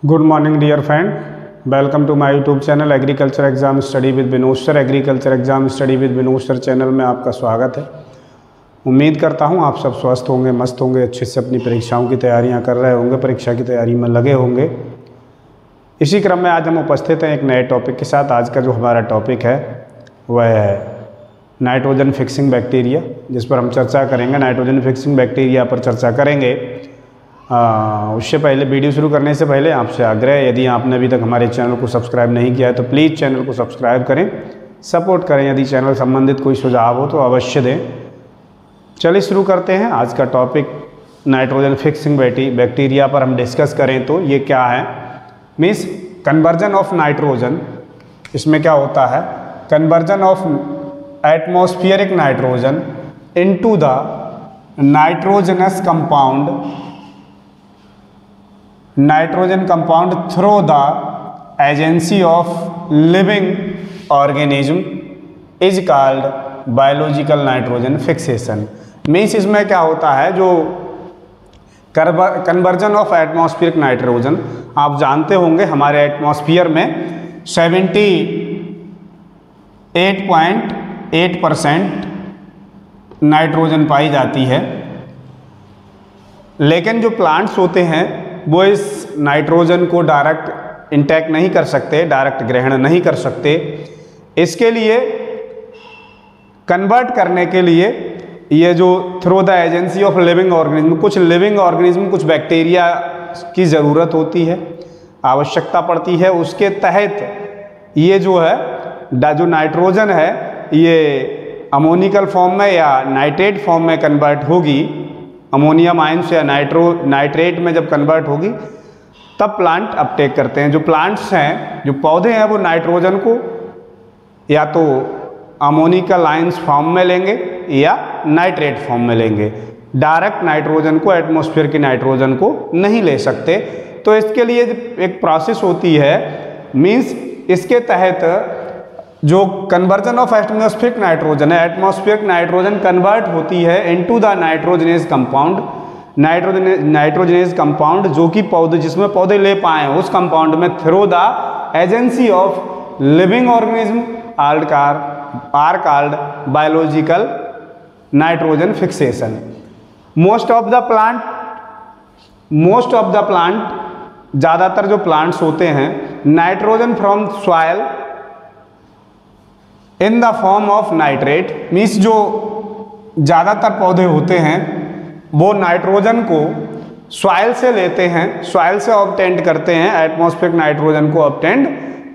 Good morning dear friend, welcome to my YouTube channel agriculture exam study with Vinod sir. Agriculture exam study with Vinod sir channel में आपका स्वागत है। उम्मीद करता हूं आप सब स्वस्थ होंगे, मस्त होंगे, अच्छे से अपनी परीक्षाओं की तैयारियां कर रहे होंगे, परीक्षा की तैयारी में लगे होंगे। इसी क्रम में आज हम उपस्थित हैं एक नए टॉपिक के साथ। आज का जो हमारा टॉपिक है वह है नाइट्रोजन फिक्सिंग बैक्टीरिया, जिस पर हम चर्चा करेंगे। नाइट्रोजन फिक्सिंग बैक्टीरिया पर चर्चा करेंगे। उससे पहले, वीडियो शुरू करने से पहले आपसे आग्रह है, यदि आपने अभी तक हमारे चैनल को सब्सक्राइब नहीं किया है तो प्लीज़ चैनल को सब्सक्राइब करें, सपोर्ट करें। यदि चैनल संबंधित कोई सुझाव हो तो अवश्य दें। चलिए शुरू करते हैं। आज का टॉपिक नाइट्रोजन फिक्सिंग बैक्टीरिया पर हम डिस्कस करें तो ये क्या है, मीन्स कन्वर्जन ऑफ नाइट्रोजन। इसमें क्या होता है, conversion of atmospheric nitrogen into the nitrogenous compound through the agency of living organism is called biological nitrogen fixation. Means इसमें क्या होता है, जो कन्वर्जन ऑफ एटमॉस्फेरिक नाइट्रोजन, आप जानते होंगे हमारे एटमॉस्फेयर में 78.8% नाइट्रोजन पाई जाती है, लेकिन जो प्लांट्स होते हैं वो इस नाइट्रोजन को डायरेक्ट इंटेक नहीं कर सकते, डायरेक्ट ग्रहण नहीं कर सकते। इसके लिए कन्वर्ट करने के लिए ये जो through the agency of living organism, कुछ लिविंग ऑर्गेनिज्म, कुछ बैक्टीरिया की ज़रूरत होती है, आवश्यकता पड़ती है। उसके तहत ये जो है, जो नाइट्रोजन है, ये अमोनिकल फॉर्म में या नाइट्रेट फॉर्म में कन्वर्ट होगी। अमोनियम आयंस या नाइट्रेट में जब कन्वर्ट होगी तब प्लांट अपटेक करते हैं। जो प्लांट्स हैं, जो पौधे हैं, वो नाइट्रोजन को या तो अमोनिकल आयंस फॉर्म में लेंगे या नाइट्रेट फॉर्म में लेंगे। डायरेक्ट नाइट्रोजन को, एटमॉस्फेयर की नाइट्रोजन को नहीं ले सकते। तो इसके लिए एक प्रोसेस होती है, मीन्स इसके तहत जो कन्वर्जन ऑफ एटमॉस्फेरिक नाइट्रोजन है, एटमॉस्फेरिक नाइट्रोजन कन्वर्ट होती है into the nitrogenase compound. Nitrogenase compound जो कि पौधे, जिसमें पौधे ले पाए, उस कंपाउंड में through the agency of living organism are called biological nitrogen fixation. Most of the plant, ज़्यादातर जो प्लांट्स होते हैं, nitrogen from soil in the form of nitrate, means जो ज़्यादातर पौधे होते हैं वो नाइट्रोजन को सॉइल से लेते हैं, सॉइल से ऑब्टेंड करते हैं। एटमॉस्फेरिक नाइट्रोजन को ऑब्टेंड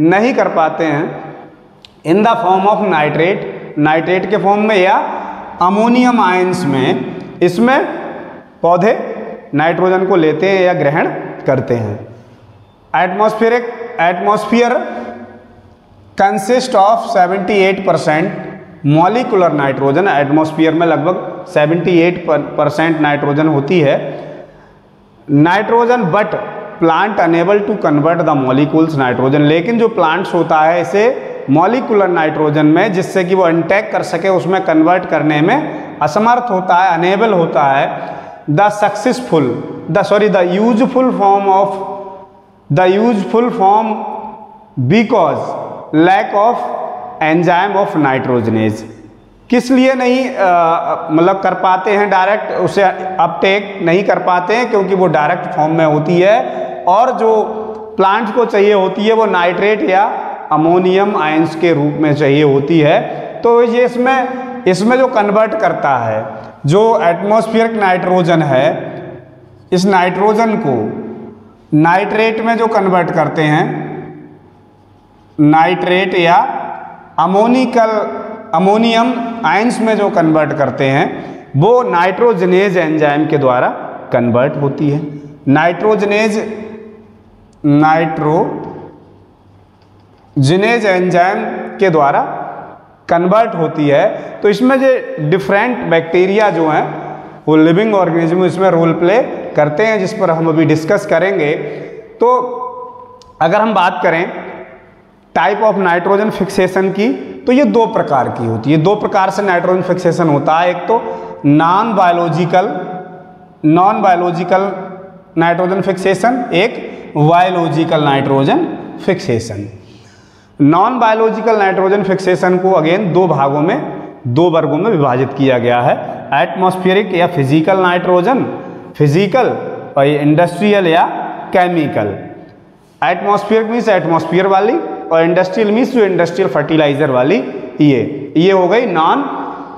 नहीं कर पाते हैं in the form of nitrate, nitrate के फॉर्म में या अमोनियम आयंस में। इसमें पौधे नाइट्रोजन को लेते हैं या ग्रहण करते हैं। Atmosphere consist of 78% molecular nitrogen. Atmosphere में लगभग 78% नाइट्रोजन होती है, nitrogen, but plant unable to convert the molecules nitrogen. लेकिन जो प्लांट्स होता है इसे मॉलिक्यूलर नाइट्रोजन में, जिससे कि वो इंटेक कर सके, उसमें कन्वर्ट करने में असमर्थ होता है, अनेबल होता है। The useful form because lack of enzyme of nitrogenase. किस लिए नहीं मतलब कर पाते हैं, डायरेक्ट उसे अपटेक नहीं कर पाते हैं, क्योंकि वो डायरेक्ट फॉर्म में होती है और जो प्लांट को चाहिए होती है वो नाइट्रेट या अमोनियम आयंस के रूप में चाहिए होती है। तो ये इसमें जो कन्वर्ट करता है, जो एटमॉस्फेरिक नाइट्रोजन है, इस नाइट्रोजन को नाइट्रेट में जो कन्वर्ट करते हैं, नाइट्रेट या अमोनियम आयंस में जो कन्वर्ट करते हैं, वो नाइट्रोजनेज एंजाइम के द्वारा कन्वर्ट होती है। नाइट्रोजनेज एंजाइम के द्वारा कन्वर्ट होती है। तो इसमें जो डिफरेंट बैक्टीरिया जो हैं वो लिविंग ऑर्गेनिज्म इसमें रोल प्ले करते हैं, जिस पर हम अभी डिस्कस करेंगे। तो अगर हम बात करें टाइप ऑफ नाइट्रोजन फिक्सेशन की, तो ये दो प्रकार की होती है। दो प्रकार से नाइट्रोजन फिक्सेशन होता है। एक तो नॉन बायोलॉजिकल नाइट्रोजन फिक्सेशन, एक biological nitrogen fixation. Non biological nitrogen fixation को अगेन दो वर्गों में विभाजित किया गया है। एटमॉस्फेरिक या फिजिकल नाइट्रोजन, फिजिकल, और इंडस्ट्रियल या केमिकल। एटमॉस्फेरिक मीन्स एटमॉस्फेयर वाली, और इंडस्ट्रियल मीन्स जो इंडस्ट्रियल फर्टिलाइजर वाली, ये हो गई नॉन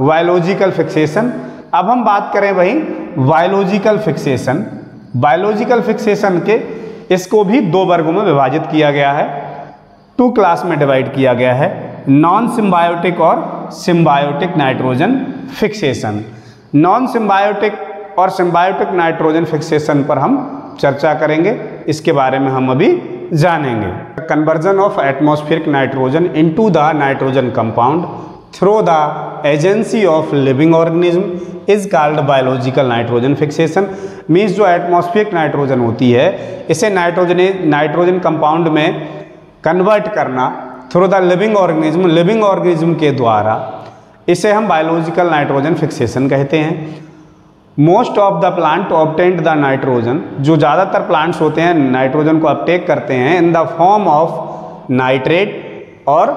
बायोलॉजिकल फिक्सेशन। अब हम बात करें वही बायोलॉजिकल फिक्सेशन। बायोलॉजिकल फिक्सेशन के इसको भी दो वर्गों में विभाजित किया गया है, 2 क्लास में डिवाइड किया गया है, नॉन सिम्बायोटिक और symbiotic nitrogen fixation. Non symbiotic और सिम्बायोटिक नाइट्रोजन फिक्सेशन पर हम चर्चा करेंगे, इसके बारे में हम अभी जानेंगे। Conversion of atmospheric nitrogen into the nitrogen compound through the agency of living organism is called biological nitrogen fixation. Means जो एटमॉस्फेरिक नाइट्रोजन होती है इसे नाइट्रोजन कंपाउंड में कन्वर्ट करना थ्रू द लिविंग ऑर्गेनिज्म के द्वारा, इसे हम बायोलॉजिकल नाइट्रोजन फिक्सेशन कहते हैं। Most of the plant obtained the nitrogen, जो ज़्यादातर प्लांट्स होते हैं नाइट्रोजन को अपटेक करते हैं in the form of nitrate और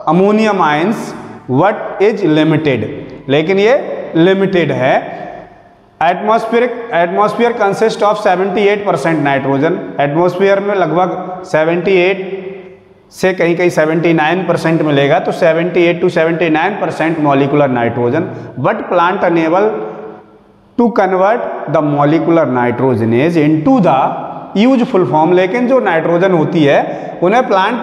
ammonium ions, what is limited, लेकिन ये लिमिटेड है। Atmosphere consist of 78% nitrogen. Atmosphere में लगभग 78 से कहीं 79% मिलेगा, तो 78 to 79% molecular nitrogen. But plant unable to convert the molecular nitrogenase into the useful form, लेकिन जो नाइट्रोजन होती है उन्हें प्लांट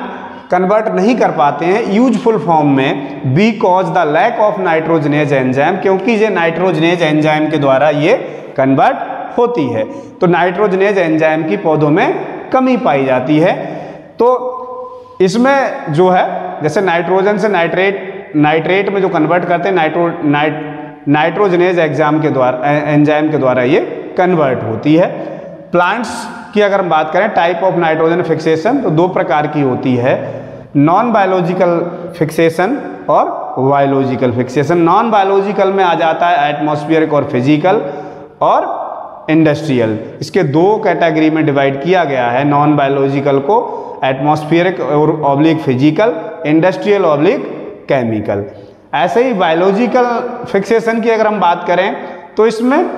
कन्वर्ट नहीं कर पाते हैं यूजफुल फॉर्म में, because the lack of nitrogenase enzyme, क्योंकि ये नाइट्रोजनेज एंजाइम के द्वारा ये कन्वर्ट होती है। तो नाइट्रोजनेज एंजाइम की पौधों में कमी पाई जाती है। तो इसमें जो है जैसे नाइट्रोजन से नाइट्रेट में जो कन्वर्ट करते हैं नाइट्रोजनेज एंजाइम के द्वारा ये कन्वर्ट होती है। प्लांट्स की अगर हम बात करें टाइप ऑफ नाइट्रोजन फिक्सेशन, तो 2 प्रकार की होती है, नॉन बायोलॉजिकल फिक्सेशन और बायोलॉजिकल फिक्सेशन। नॉन बायोलॉजिकल में आ जाता है एटमॉस्फेरिक और फिजिकल और इंडस्ट्रियल। इसके 2 कैटेगरी में डिवाइड किया गया है, नॉन बायोलॉजिकल को एटमॉस्फेरिक और oblique physical, industrial oblique chemical. ऐसे ही बायोलॉजिकल फिक्सेशन की अगर हम बात करें तो इसमें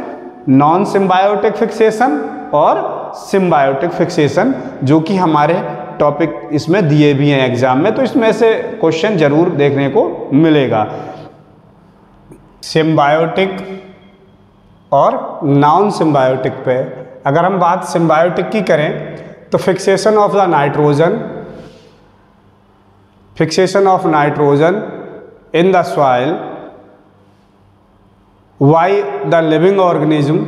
नॉन सिम्बायोटिक फिक्सेशन और सिम्बायोटिक फिक्सेशन, जो कि हमारे टॉपिक इसमें दिए भी हैं एग्जाम में, तो इसमें से क्वेश्चन जरूर देखने को मिलेगा। सिम्बायोटिक और नॉन सिम्बायोटिक पे अगर हम बात सिम्बायोटिक की करें तो fixation of nitrogen in the soil by the living organism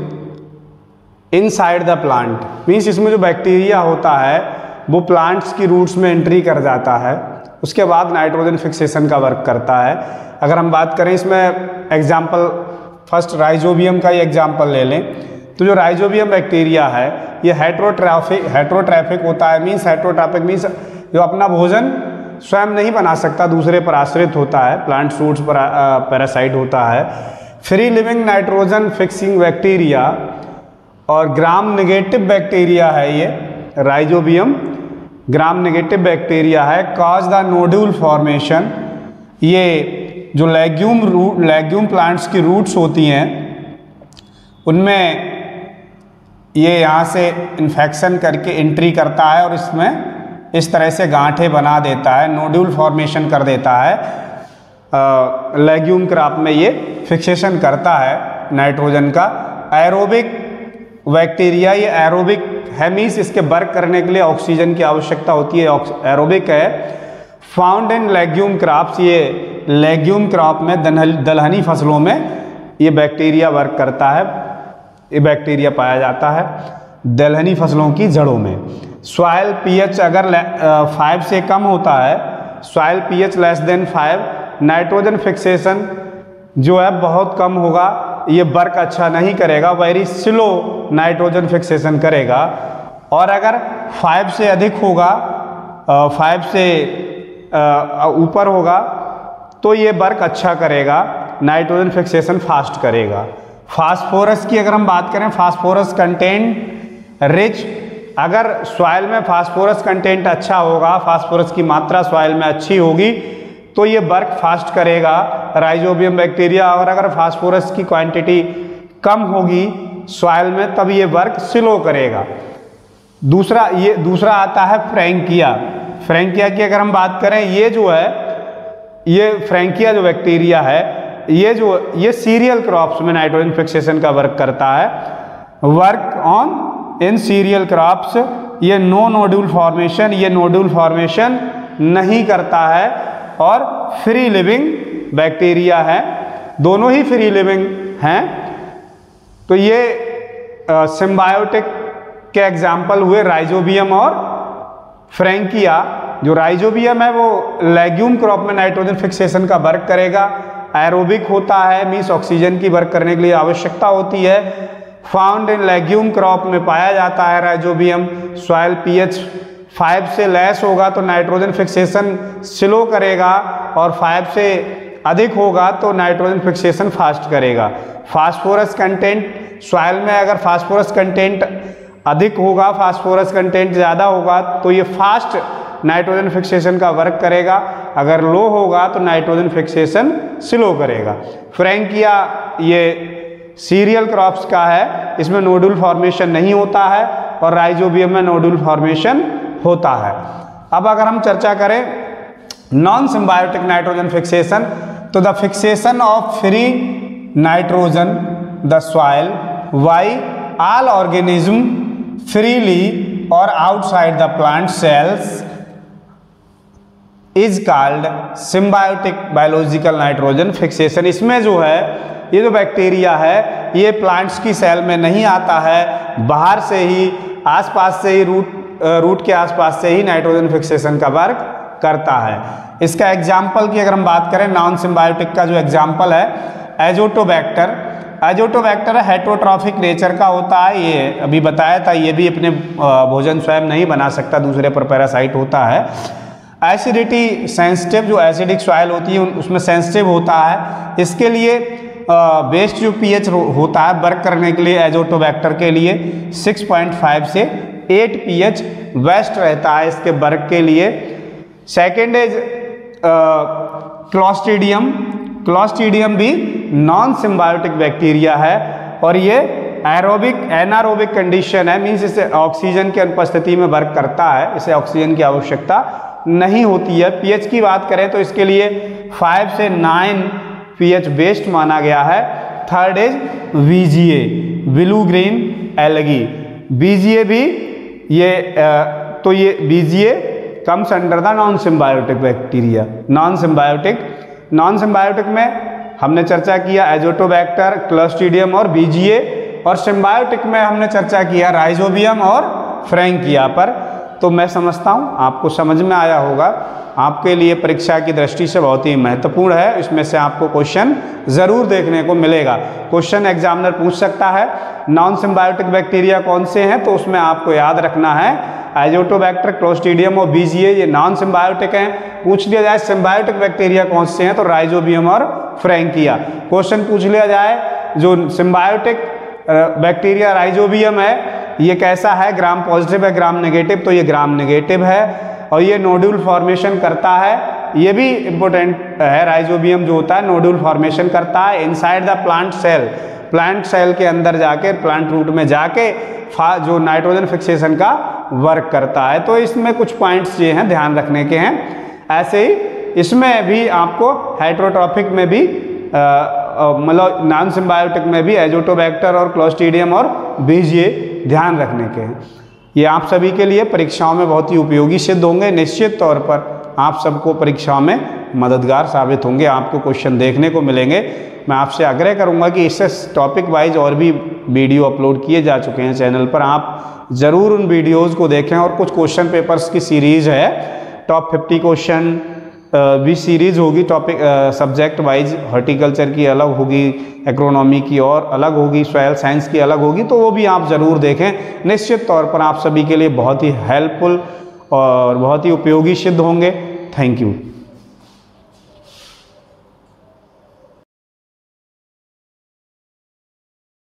inside the plant, means इसमें जो बैक्टीरिया होता है वो प्लांट्स की रूट्स में एंट्री कर जाता है, उसके बाद नाइट्रोजन फिक्सेशन का वर्क करता है। अगर हम बात करें इसमें एग्जाम्पल फर्स्ट राइजोबियम का ही एग्जाम्पल ले लें, तो जो राइजोबियम बैक्टीरिया है ये हेट्रोट्रैफिक होता है। हेट्रोट्रैफिक मीन्स जो अपना भोजन स्वयं नहीं बना सकता, दूसरे पर आश्रित होता है, प्लांट सूट्स पर पैरासाइट होता है। Free living nitrogen fixing bacteria और ग्राम नेगेटिव बैक्टीरिया है ये राइजोबियम, ग्राम नेगेटिव बैक्टीरिया है। कॉज द नोड्यूल फॉर्मेशन, ये जो लेग्यूम प्लांट्स की रूट्स होती हैं उनमें ये यहाँ से इन्फेक्शन करके एंट्री करता है और इसमें इस तरह से गांठे बना देता है, नोड्यूल फॉर्मेशन कर देता है। लेग्यूम क्रॉप में ये फिक्सेशन करता है नाइट्रोजन का। एरोबिक बैक्टीरिया, ये एरोबिक है मीन्स इसके वर्क करने के लिए ऑक्सीजन की आवश्यकता होती है, एरोबिक है। फाउंड इन लेग्यूम क्रॉप्स, ये लेग्यूम क्रॉप में दलहनी फसलों में ये बैक्टीरिया वर्क करता है, ये बैक्टीरिया पाया जाता है दलहनी फसलों की जड़ों में। सॉइल पीएच अगर 5 से कम होता है, soil pH less than 5, nitrogen fixation जो है बहुत कम होगा, ये वर्क अच्छा नहीं करेगा, वेरी स्लो नाइट्रोजन फिक्सेशन करेगा। और अगर 5 से अधिक होगा, 5 से ऊपर होगा तो ये वर्क अच्छा करेगा, नाइट्रोजन फिक्सेशन फास्ट करेगा। फास्फोरस की अगर हम बात करें, फास्फोरस कंटेंट रिच अगर सॉइल में फास्फोरस कंटेंट अच्छा होगा, फास्फोरस की मात्रा सॉइल में अच्छी होगी तो ये वर्क फास्ट करेगा राइजोबियम बैक्टीरिया, और अगर फास्फोरस की क्वांटिटी कम होगी सॉइल में तब ये वर्क स्लो करेगा। दूसरा आता है फ्रैंकिया। फ्रैंकिया की अगर हम बात करें, ये जो है, ये फ्रैंकिया जो बैक्टीरिया है, ये सीरियल क्रॉप्स में नाइट्रोजन फिक्सेशन का वर्क करता है। Work on in cereal crops, ये नो नोड्यूल फॉर्मेशन, ये नोड्यूल फॉर्मेशन नहीं करता है, और फ्री लिविंग बैक्टीरिया है, दोनों ही फ्री लिविंग हैं। तो ये सिम्बायोटिक के एग्जाम्पल हुए राइजोबियम और फ्रैंकिया। जो राइजोबियम है वो लेग्यूम क्रॉप में नाइट्रोजन फिक्सेशन का वर्क करेगा, एरोबिक होता है, मीन्स ऑक्सीजन की वर्क करने के लिए आवश्यकता होती है। फाउंड इन लेग्यूम क्रॉप में पाया जाता है राइजोबियम। सॉइल pH 5 से लेस होगा तो नाइट्रोजन फिक्सेशन स्लो करेगा, और 5 से अधिक होगा तो नाइट्रोजन फिक्सेशन फास्ट करेगा। फास्फोरस कंटेंट सॉइल में, अगर फास्फोरस कंटेंट अधिक होगा, फास्फोरस कंटेंट ज़्यादा होगा तो ये फास्ट नाइट्रोजन फिक्सेशन का वर्क करेगा, अगर लो होगा तो नाइट्रोजन फिक्सेशन स्लो करेगा। फ्रैंकिया ये सीरियल क्रॉप्स का है, इसमें नोडुल फॉर्मेशन नहीं होता है, और राइजोबियम में नोडुल फॉर्मेशन होता है। अब अगर हम चर्चा करें नॉन सिम्बायोटिक नाइट्रोजन फिक्सेशन, तो the fixation of free nitrogen the soil by all organism freely और outside the plant cells is called symbiotic biological nitrogen fixation. इसमें जो है, ये जो बैक्टीरिया है ये प्लांट्स की सेल में नहीं आता है, बाहर से ही, आसपास से ही, रूट के आसपास से ही नाइट्रोजन फिक्सेशन का वर्क करता है। इसका एग्जाम्पल की अगर हम बात करें, नॉन सिम्बायोटिक का जो एग्जाम्पल है एजोटोबैक्टर। एजोटोबैक्टर हेटेरोट्रॉफिक नेचर का होता है, ये अभी बताया था, ये भी अपने भोजन स्वयं नहीं बना सकता, दूसरे पर पैरासाइट होता है। एसिडिटी सेंसिटिव, जो एसिडिक सॉइल होती है उसमें सेंसिटिव होता है, इसके लिए बेस्ट जो pH होता है वर्क करने के लिए एजोटोबैक्टर के लिए 6.5 से 8 pH बेस्ट रहता है इसके वर्क के लिए। Second is Clostridium. क्लॉस्ट्रीडियम भी नॉन सिम्बायोटिक बैक्टीरिया है, और ये एनारोबिक कंडीशन है, मीन्स इसे ऑक्सीजन की अनुपस्थिति में वर्क करता है, इसे ऑक्सीजन की आवश्यकता नहीं होती है। pH की बात करें तो इसके लिए 5 से 9 pH बेस्ट माना गया है। Third is VGA, blue green algae. BGA भी ये तो ये BGA comes under the non symbiotic bacteria. Non symbiotic में हमने चर्चा किया एजोटोबैक्टर, क्लॉस्ट्रीडियम और BGA, और सिम्बायोटिक में हमने चर्चा किया राइजोबियम और फ्रैंकिया पर। तो मैं समझता हूँ आपको समझ में आया होगा, आपके लिए परीक्षा की दृष्टि से बहुत ही महत्वपूर्ण है। इसमें से आपको क्वेश्चन ज़रूर देखने को मिलेगा। क्वेश्चन एग्जामिनर पूछ सकता है नॉन सिम्बायोटिक बैक्टीरिया कौन से हैं, तो उसमें आपको याद रखना है एजोटोबैक्टर, क्लॉस्ट्रीडियम और BGA ये नॉन सिम्बायोटिक हैं। पूछ लिया जाए सिम्बायोटिक बैक्टीरिया कौन से हैं, तो राइजोबियम और फ्रैंकिया। क्वेश्चन पूछ लिया जाए जो सिम्बायोटिक बैक्टीरिया राइजोबियम है ये कैसा है, ग्राम पॉजिटिव है ग्राम नेगेटिव, तो ये ग्राम नेगेटिव है, और ये नोड्यूल फॉर्मेशन करता है, ये भी इंपॉर्टेंट है। राइजोबियम जो होता है नोड्यूल फॉर्मेशन करता है इनसाइड द प्लांट सेल के अंदर जाके, प्लांट रूट में जाके जो नाइट्रोजन फिक्सेशन का वर्क करता है। तो इसमें कुछ पॉइंट्स ये हैं ध्यान रखने के हैं। ऐसे ही इसमें भी आपको हेटेरोट्रॉफिक में भी मतलब नॉन सिम्बायोटिक में भी एजोटोबैक्टर और क्लॉस्ट्रीडियम और BGA ध्यान रखने के हैं। ये आप सभी के लिए परीक्षाओं में बहुत ही उपयोगी सिद्ध होंगे। निश्चित तौर पर आप सबको परीक्षाओं में मददगार साबित होंगे, आपको क्वेश्चन देखने को मिलेंगे। मैं आपसे आग्रह करूंगा कि इससे टॉपिक वाइज और भी वीडियो अपलोड किए जा चुके हैं चैनल पर, आप ज़रूर उन वीडियोज़ को देखें। और कुछ क्वेश्चन पेपर्स की सीरीज़ है, टॉप 50 क्वेश्चन भी सीरीज होगी, टॉपिक सब्जेक्ट वाइज, हॉर्टिकल्चर की अलग होगी, एग्रोनॉमी की और अलग होगी, सॉइल साइंस की अलग होगी, तो वो भी आप ज़रूर देखें। निश्चित तौर पर आप सभी के लिए बहुत ही हेल्पफुल और बहुत ही उपयोगी सिद्ध होंगे। Thank you.